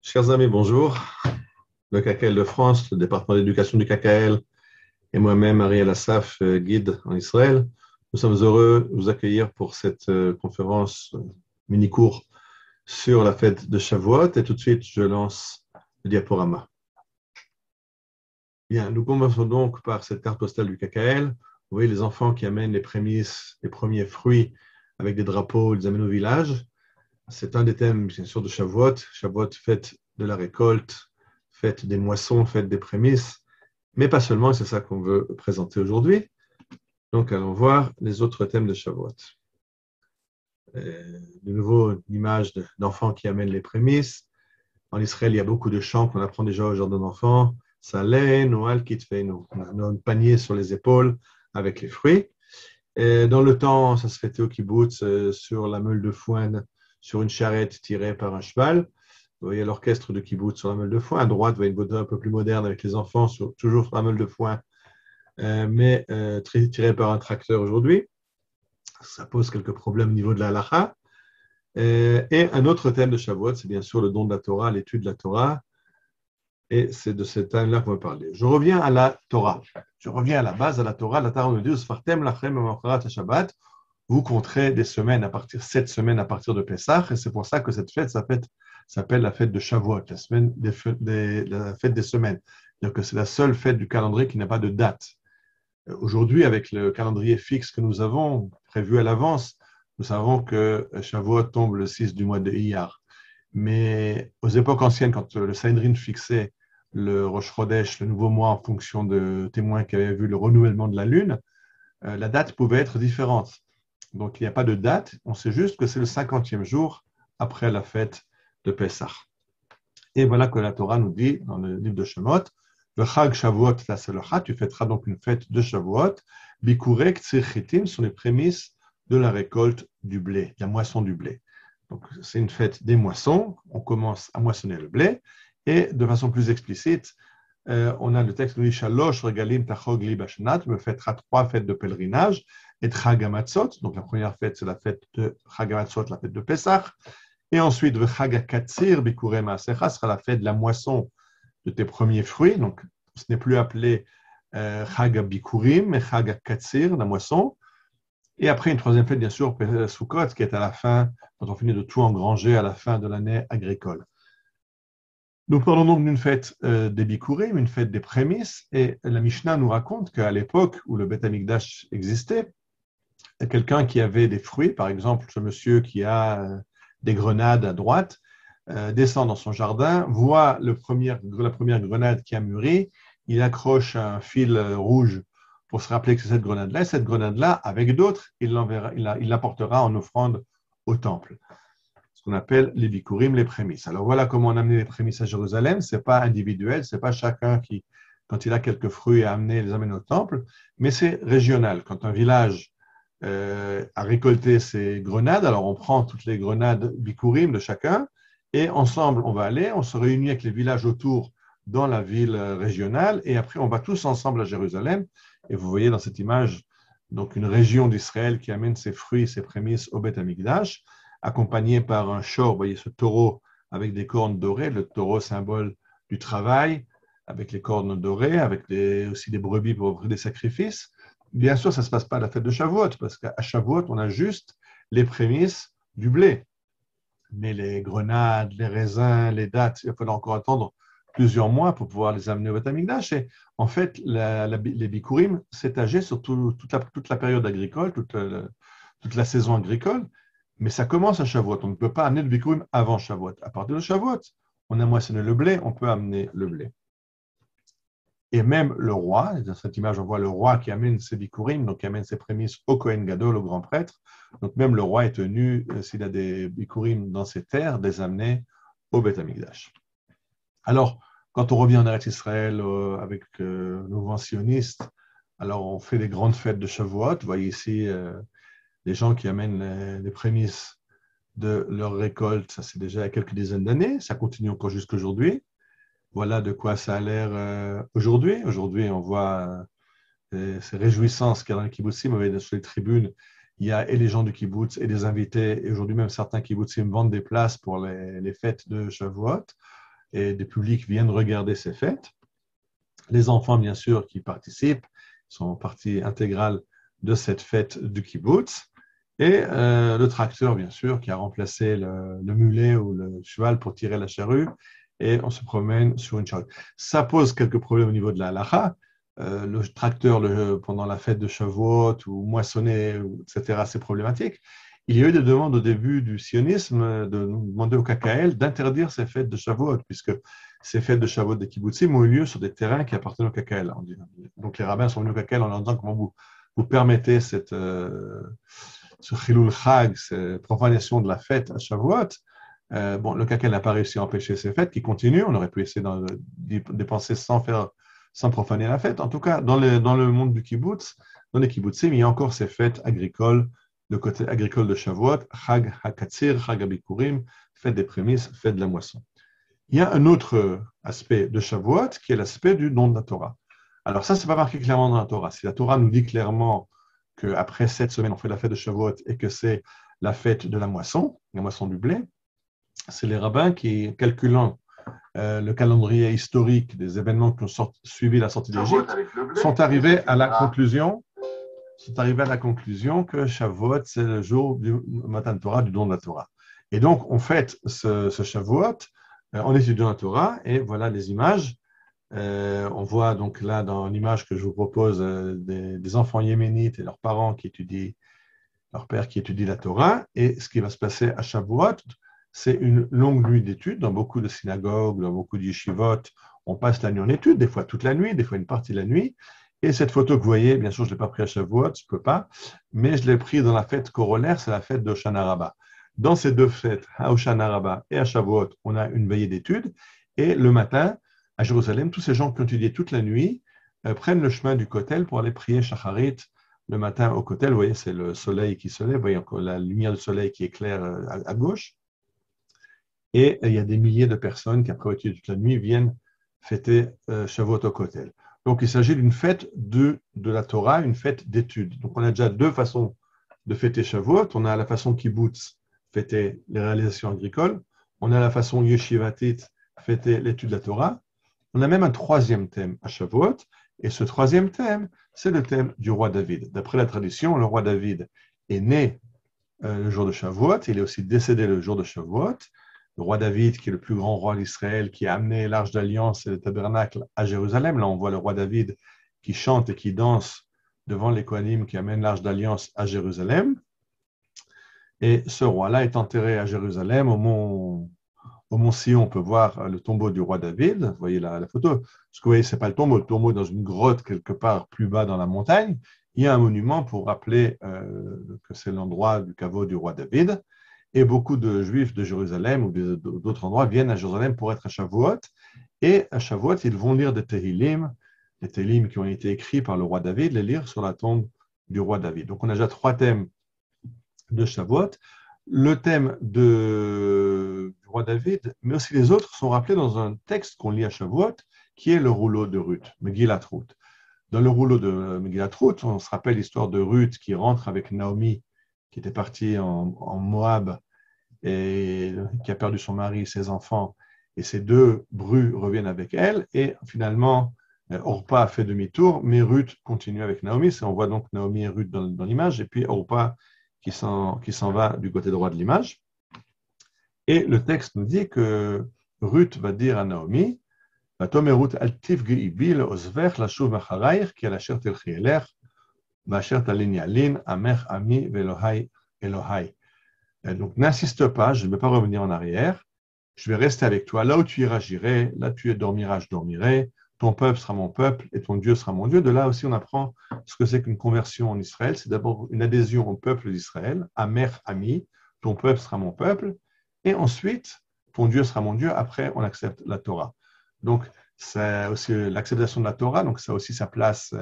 Chers amis, bonjour. Le KKL de France, le département d'éducation du KKL et moi-même, Ariel Assaf, guide en Israël. Nous sommes heureux de vous accueillir pour cette conférence mini-cours sur la fête de Shavuot. Et tout de suite, je lance le diaporama. Bien, nous commençons donc par cette carte postale du KKL. Vous voyez les enfants qui amènent les prémices, les premiers fruits avec des drapeaux, ils les amènent au village. C'est un des thèmes, bien sûr, de Shavuot. Shavuot, fête de la récolte, fête des moissons, fête des prémices, mais pas seulement, et c'est ça qu'on veut présenter aujourd'hui. Donc, allons voir les autres thèmes de Shavuot. De nouveau, une image d'enfants qui amènent les prémices. En Israël, il y a beaucoup de chants qu'on apprend déjà au jardin d'enfants. Saleinu al kitfeinu. On a un panier sur les épaules avec les fruits. Et dans le temps, ça se fêtait au kibbutz sur la meule de foin, sur une charrette tirée par un cheval. Vous voyez l'orchestre de kibbutz sur la meule de foin. À droite, vous voyez une photo un peu plus moderne avec les enfants, toujours sur la meule de foin, mais tirée par un tracteur aujourd'hui. Ça pose quelques problèmes au niveau de la halakha. Et un autre thème de Shavuot, c'est bien sûr le don de la Torah, l'étude de la Torah. Et c'est de ce thème-là qu'on va parler. Je reviens à la Torah. Je reviens à la base, à la Torah. La Torah nous dit, Sfartem lachem ma'acharat Shabbat. Vous compterez des semaines à partir, 7 semaines à partir de Pessah. Et c'est pour ça que cette fête s'appelle la fête de Shavuot, la fête des semaines. C'est-à-dire que c'est la seule fête du calendrier qui n'a pas de date. Aujourd'hui, avec le calendrier fixe que nous avons, prévu à l'avance, nous savons que Shavuot tombe le 6 du mois de Iyar. Mais aux époques anciennes, quand le Sanhedrin fixait le Rosh Chodesh, le nouveau mois, en fonction de témoins qui avaient vu le renouvellement de la lune, la date pouvait être différente. Donc, il n'y a pas de date, on sait juste que c'est le 50e jour après la fête de Pessah. Et voilà que la Torah nous dit dans le livre de Shemot, le Chag Shavuot Tasselcha, tu fêteras donc une fête de Shavuot, Bikurek Tzirchitim sont les prémices de la récolte du blé, de la moisson du blé. Donc, c'est une fête des moissons, on commence à moissonner le blé, et de façon plus explicite, on a le texte qui dit Shalosh regalim tachog li bashanat, me fêtera 3 fêtes de pèlerinage, et Chag HaMatzot, donc la première fête, c'est la fête de Chag HaMatzot, la fête de Pessah, et ensuite, Chag HaKatzir bikurei maasecha sera la fête de la moisson de tes premiers fruits, donc ce n'est plus appelé Chag HaBikurim, mais Chag HaKatzir, la moisson. Et après, une troisième fête, bien sûr, Sukkot, qui est à la fin, quand on finit de tout engranger à la fin de l'année agricole. Nous parlons donc d'une fête des Bikurim, une fête des prémices, et la Mishnah nous raconte qu'à l'époque où le Beth Amikdash existait, quelqu'un qui avait des fruits, par exemple ce monsieur qui a des grenades à droite, descend dans son jardin, voit la première grenade qui a mûri, il accroche un fil rouge pour se rappeler que c'est cette grenade-là, et cette grenade-là, avec d'autres, il l'apportera en offrande au temple. Ce qu'on appelle les bikurim, les prémices. Alors voilà comment on a amené les prémices à Jérusalem. Ce n'est pas individuel, ce n'est pas chacun qui, quand il a quelques fruits à amener, les amène au temple, mais c'est régional. Quand un village a récolté ses grenades, alors on prend toutes les grenades bikurim de chacun, et ensemble, on va aller, on se réunit avec les villages autour dans la ville régionale, et après, on va tous ensemble à Jérusalem. Et vous voyez dans cette image, donc une région d'Israël qui amène ses fruits, ses prémices au Beth Amikdash, accompagné par un shor, vous voyez ce taureau avec des cornes dorées, le taureau symbole du travail, avec les cornes dorées, avec aussi des brebis pour offrir des sacrifices. Bien sûr, ça ne se passe pas à la fête de Shavuot, parce qu'à Shavuot, on a juste les prémices du blé. Mais les grenades, les raisins, les dattes, il va falloir encore attendre plusieurs mois pour pouvoir les amener au Beth Amikdash. Et en fait, les bikurim s'étageaient sur toute la période agricole, toute la saison agricole, mais ça commence à Shavuot. On ne peut pas amener le bikurim avant Shavuot. À partir de Shavuot, on a moissonné le blé, on peut amener le blé. Et même le roi, dans cette image, on voit le roi qui amène ses bikurim, donc qui amène ses prémices au Kohen Gadol, au grand prêtre. Donc même le roi est tenu, s'il a des bikurim dans ses terres, de les amener au Beth Amikdash. Alors, quand on revient en Eretz Israël avec nos mouvements sionistes, alors on fait les grandes fêtes de Shavuot. Vous voyez ici les gens qui amènent les prémices de leur récolte, ça c'est déjà il y a quelques dizaines d'années, ça continue encore jusqu'à aujourd'hui. Voilà de quoi ça a l'air aujourd'hui. Aujourd'hui, on voit ces réjouissances qu'il y a dans les kibbutzim. Vous voyez, sur les tribunes, il y a et les gens du kibbutz et des invités. Et aujourd'hui même, certains kibbutzim vendent des places pour les fêtes de Shavuot. et des publics viennent regarder ces fêtes. Les enfants, bien sûr, qui participent, sont partie intégrale de cette fête du kibbutz. Et le tracteur, bien sûr, qui a remplacé le mulet ou le cheval pour tirer la charrue. Et on se promène sur une charrue. Ça pose quelques problèmes au niveau de la halacha. Le tracteur, pendant la fête de Shavuot ou moissonner, etc., c'est problématique. Il y a eu des demandes au début du sionisme de demander au KKL d'interdire ces fêtes de Shavuot, puisque ces fêtes de Shavuot des kibbutzim ont eu lieu sur des terrains qui appartiennent au KKL. Donc les rabbins sont venus au KKL en leur disant comment vous permettez ce chilul chag, cette profanation de la fête à Shavuot. Le KKL n'a pas réussi à empêcher ces fêtes qui continuent. On aurait pu essayer d'y dépenser sans profaner la fête. En tout cas, dans le monde du kibbutz, dans les kibbutzim, il y a encore ces fêtes agricoles, le côté agricole de Shavuot, Chag HaKatzir, Chag HaBikurim, fête des prémices, fête de la moisson. Il y a un autre aspect de Shavuot qui est l'aspect du don de la Torah. Alors ça, ce n'est pas marqué clairement dans la Torah. Si la Torah nous dit clairement qu'après 7 semaines, on fait la fête de Shavuot et que c'est la fête de la moisson du blé, c'est les rabbins qui, calculant le calendrier historique des événements qui ont suivi la sortie d'Égypte, sont arrivés à la conclusion que Shavuot, c'est le jour du Matan Torah, du don de la Torah. Et donc, on fête ce Shavuot en étudiant la Torah, et voilà les images. On voit donc là, dans l'image que je vous propose, des enfants yéménites et leurs parents leur père qui étudie la Torah, et ce qui va se passer à Shavuot, c'est une longue nuit d'études dans beaucoup de synagogues, dans beaucoup de yeshivot. On passe la nuit en études, des fois toute la nuit, des fois une partie de la nuit. Et cette photo que vous voyez, bien sûr, je ne l'ai pas prise à Shavuot, je ne peux pas, mais je l'ai prise dans la fête corollaire, c'est la fête d'Hoshana Rabbah. Dans ces deux fêtes, à Hoshana Rabbah et à Shavuot, on a une veillée d'études. Et le matin, à Jérusalem, tous ces gens qui ont étudié toute la nuit prennent le chemin du Kotel pour aller prier Shacharit le matin au Kotel. Vous voyez, c'est le soleil qui se lève, vous voyez encore la lumière du soleil qui éclaire à gauche. Et il y a des milliers de personnes qui, après avoir étudié toute la nuit, viennent fêter Shavuot au Kotel. Donc, il s'agit d'une fête de la Torah, une fête d'études. Donc, on a déjà deux façons de fêter Shavuot. On a la façon kibbutz, fêter les réalisations agricoles. On a la façon yeshivatit, fêter l'étude de la Torah. On a même un troisième thème à Shavuot. Et ce troisième thème, c'est le thème du roi David. D'après la tradition, le roi David est né le jour de Shavuot. Il est aussi décédé le jour de Shavuot. Le roi David, qui est le plus grand roi d'Israël, qui a amené l'Arche d'Alliance et le tabernacle à Jérusalem. Là, on voit le roi David qui chante et qui danse devant les Kohanim qui amènent l'Arche d'Alliance à Jérusalem. Et ce roi-là est enterré à Jérusalem, au mont Sion. On peut voir le tombeau du roi David. Vous voyez la photo. Ce que vous voyez, ce n'est pas le tombeau est dans une grotte quelque part plus bas dans la montagne. Il y a un monument pour rappeler que c'est l'endroit du caveau du roi David. Et beaucoup de Juifs de Jérusalem ou d'autres endroits viennent à Jérusalem pour être à Shavuot. Et à Shavuot, ils vont lire des Tehillim qui ont été écrits par le roi David, les lire sur la tombe du roi David. Donc, on a déjà trois thèmes de Shavuot. Le thème du roi David, mais aussi les autres, sont rappelés dans un texte qu'on lit à Shavuot, qui est le rouleau de Ruth, Megillat Ruth. Dans le rouleau de Megillat Ruth, on se rappelle l'histoire de Ruth qui rentre avec Naomi, qui était partie en Moab et qui a perdu son mari, ses enfants, et ces deux brus reviennent avec elle, et finalement, Orpa a fait demi-tour, mais Ruth continue avec Naomi. On voit donc Naomi et Ruth dans l'image, et puis Orpa qui s'en va du côté droit de l'image. Et le texte nous dit que Ruth va dire à Naomi, donc n'insiste pas, je ne vais pas revenir en arrière, je vais rester avec toi, là où tu iras j'irai, là tu dormiras je dormirai, ton peuple sera mon peuple et ton Dieu sera mon Dieu. De là aussi on apprend ce que c'est qu'une conversion en Israël, c'est d'abord une adhésion au peuple d'Israël, Amer Ami, ton peuple sera mon peuple, et ensuite ton Dieu sera mon Dieu, après on accepte la Torah. Donc c'est aussi l'acceptation de la Torah, donc ça a aussi sa place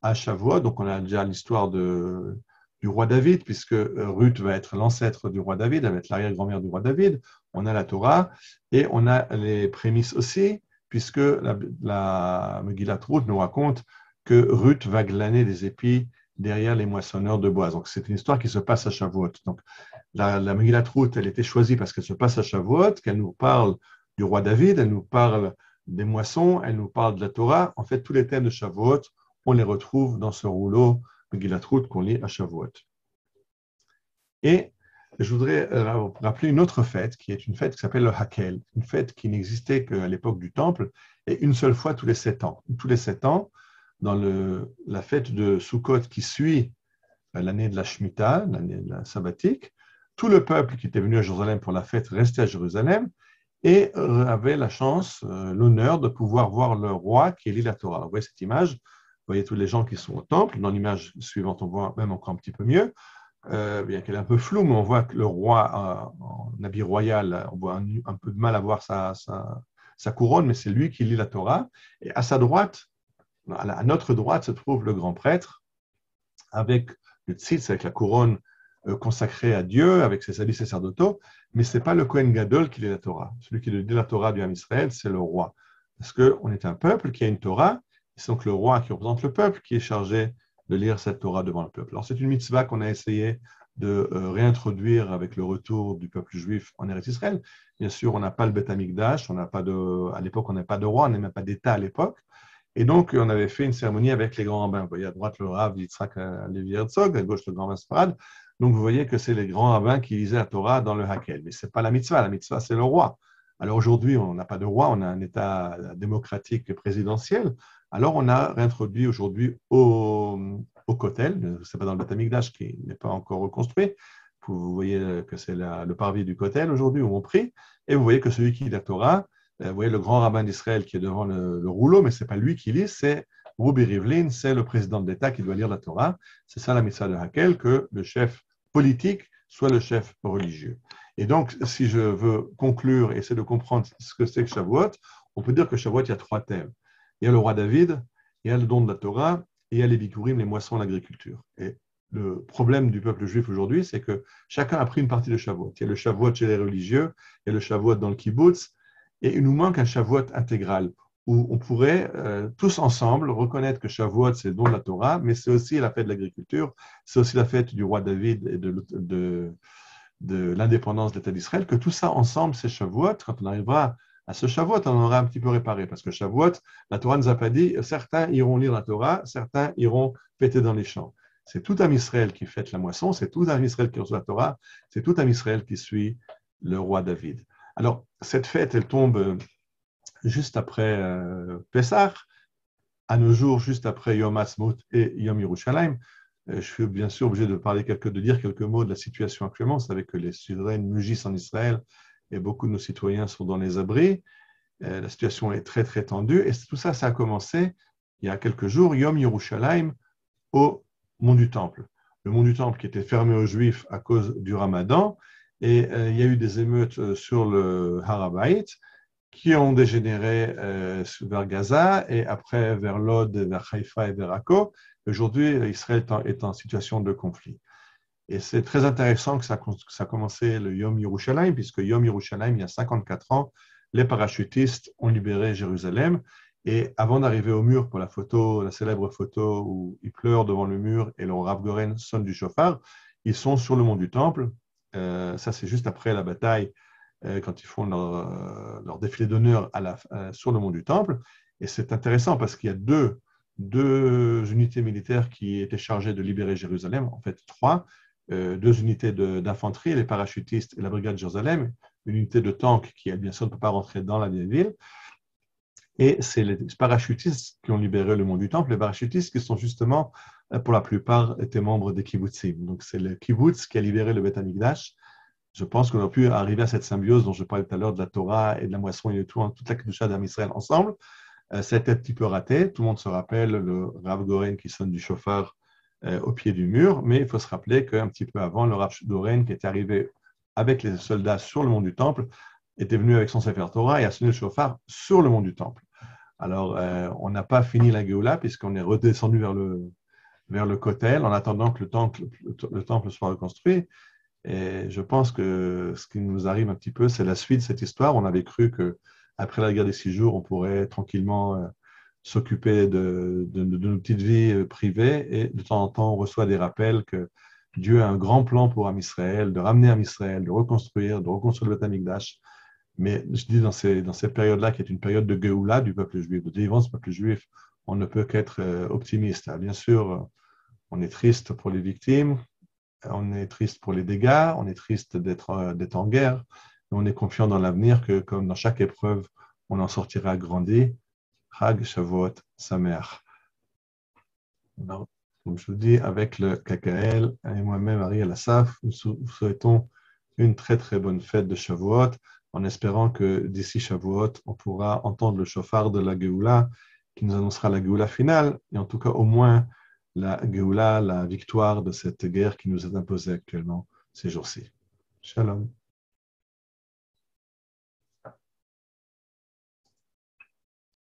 à Shavuot. Donc on a déjà l'histoire du roi David, puisque Ruth va être l'ancêtre du roi David, elle va être l'arrière-grand-mère du roi David. On a la Torah et on a les prémices aussi, puisque la Megillat Ruth nous raconte que Ruth va glaner des épis derrière les moissonneurs de bois. Donc c'est une histoire qui se passe à Shavuot. Donc la Megillat Ruth, elle était choisie parce qu'elle se passe à Shavuot, qu'elle nous parle du roi David, elle nous parle des moissons, elle nous parle de la Torah. En fait, tous les thèmes de Shavuot, on les retrouve dans ce rouleau Megillat Ruth qu'on lit à Shavuot. Et je voudrais rappeler une autre fête, qui est une fête qui s'appelle le Hakel, une fête qui n'existait qu'à l'époque du Temple, et une seule fois tous les 7 ans. Tous les 7 ans, dans la fête de Sukkot qui suit l'année de la Shemitah, l'année de la sabbatique, tout le peuple qui était venu à Jérusalem pour la fête restait à Jérusalem et avait la chance, l'honneur de pouvoir voir le roi qui lit la Torah. Vous voyez cette image, vous voyez tous les gens qui sont au temple. Dans l'image suivante, on voit même encore un petit peu mieux, bien qu'elle est un peu floue, mais on voit que le roi en habit royal, on voit un peu de mal à voir sa couronne, mais c'est lui qui lit la Torah. Et à sa droite, à notre droite, se trouve le grand prêtre avec le tzitz, avec la couronne consacrée à Dieu, avec ses habits sacerdotaux, mais ce n'est pas le Kohen Gadol qui lit la Torah. Celui qui lit la Torah du Ham Israël, c'est le roi. Parce qu'on est un peuple qui a une Torah, et c'est donc le roi qui représente le peuple qui est chargé de lire cette Torah devant le peuple. Alors c'est une mitzvah qu'on a essayé de réintroduire avec le retour du peuple juif en Eretz Israël. Bien sûr, on n'a pas le Beth Amikdash, à l'époque on n'a pas de roi, on n'a même pas d'État à l'époque. Et donc, on avait fait une cérémonie avec les grands rabbins. Vous voyez à droite le Rav Yitzhak Levi Herzog, à gauche le grand Masparad. Donc, vous voyez que c'est les grands rabbins qui lisaient la Torah dans le Hakel. Mais ce n'est pas la mitzvah c'est le roi. Alors aujourd'hui, on n'a pas de roi, on a un État démocratique présidentiel. Alors, on a réintroduit aujourd'hui au Kotel, ce n'est pas dans le Beth Amikdash qui n'est pas encore reconstruit. Vous voyez que c'est le parvis du Kotel aujourd'hui où on prie. Et vous voyez que celui qui lit la Torah, vous voyez le grand rabbin d'Israël qui est devant le rouleau, mais ce n'est pas lui qui lit, c'est Rubi Rivlin, c'est le président de l'État qui doit lire la Torah. C'est ça la mitzvah de Hakel, que le chef politique soit le chef religieux. Et donc, si je veux conclure et essayer de comprendre ce que c'est que Shavuot, on peut dire que Shavuot, il y a 3 thèmes. Il y a le roi David, il y a le don de la Torah, et il y a les bikurim, les moissons, l'agriculture. Et le problème du peuple juif aujourd'hui, c'est que chacun a pris une partie de Shavuot. Il y a le Shavuot chez les religieux, il y a le Shavuot dans le kibbutz, et il nous manque un Shavuot intégral, où on pourrait tous ensemble reconnaître que Shavuot, c'est le don de la Torah, mais c'est aussi la fête de l'agriculture, c'est aussi la fête du roi David et de l'indépendance de l'État d'Israël, que tout ça ensemble, c'est Shavuot. Quand on arrivera à ce Shavuot, on aura un petit peu réparé, parce que Shavuot, la Torah ne nous a pas dit, certains iront lire la Torah, certains iront fêter dans les champs. C'est tout un Israël qui fête la moisson, c'est tout un Israël qui reçoit la Torah, c'est tout un Israël qui suit le roi David. Alors, cette fête, elle tombe juste après Pessah, à nos jours, juste après Yom Ha'atzmaut et Yom Yerushalayim. Je suis bien sûr obligé de dire quelques mots de la situation actuellement. Vous savez que les souverains mugissent en Israël et beaucoup de nos citoyens sont dans les abris. La situation est très, très tendue. Et tout ça, ça a commencé il y a quelques jours, Yom Yerushalayim, au Mont du Temple. Le Mont du Temple qui était fermé aux Juifs à cause du Ramadan. Et il y a eu des émeutes sur le Har HaBayit qui ont dégénéré vers Gaza et après vers Lod, vers Haïfa et vers Akko. Aujourd'hui, Israël est en situation de conflit. Et c'est très intéressant que ça a commencé le Yom Yerushalayim, puisque Yom Yerushalayim, il y a 54 ans, les parachutistes ont libéré Jérusalem. Et avant d'arriver au mur pour la célèbre photo où ils pleurent devant le mur et le Rav Goren sonne du chauffard, ils sont sur le mont du Temple. Ça, c'est juste après la bataille, quand ils font leur défilé d'honneur sur le mont du Temple. Et c'est intéressant parce qu'il y a deux unités militaires qui étaient chargées de libérer Jérusalem, en fait 3, 2 unités d'infanterie, les parachutistes et la brigade de Jérusalem, une unité de tank qui, bien sûr, ne peut pas rentrer dans la ville. Et c'est les parachutistes qui ont libéré le mont du Temple, les parachutistes qui sont justement, pour la plupart, étaient membres des kibbutzim. Donc c'est le kibbutz qui a libéré le Beth Amikdash. Je pense qu'on a pu arriver à cette symbiose dont je parlais tout à l'heure de la Torah et de la moisson et de tout, toute la Kedusha d'Am Israël ensemble. C'était un petit peu raté. Tout le monde se rappelle le Rav Goren qui sonne du chauffard au pied du mur, mais il faut se rappeler qu'un petit peu avant, le Rav Goren qui était arrivé avec les soldats sur le mont du Temple était venu avec son Sefer Torah et a sonné le chauffard sur le mont du Temple. Alors, on n'a pas fini la Géoula puisqu'on est redescendu vers le Kotel en attendant que le temple soit reconstruit. Et je pense que ce qui nous arrive un petit peu, c'est la suite de cette histoire. On avait cru qu'après la guerre des 6 jours, on pourrait tranquillement s'occuper de nos petites vies privées. Et de temps en temps, on reçoit des rappels que Dieu a un grand plan pour Am Israël, de ramener Am Israël, de reconstruire le Beth Amikdash. Mais je dis dans cette période-là, qui est une période de Géoula du peuple juif, de délivrance du peuple juif, on ne peut qu'être optimiste. Ah, bien sûr, on est triste pour les victimes, on est triste pour les dégâts, on est triste d'être en guerre, mais on est confiant dans l'avenir que, comme dans chaque épreuve, on en sortira grandi. Chag Shavuot Sameach. Alors, comme je vous dis, avec le KKL et moi-même, Ariel Assaf, nous souhaitons une très très bonne fête de Shavuot, en espérant que d'ici Shavuot, on pourra entendre le shofar de la Géoula, qui nous annoncera la Géoula finale, et en tout cas au moins la Géoula, la victoire de cette guerre qui nous est imposée actuellement ces jours-ci. Shalom.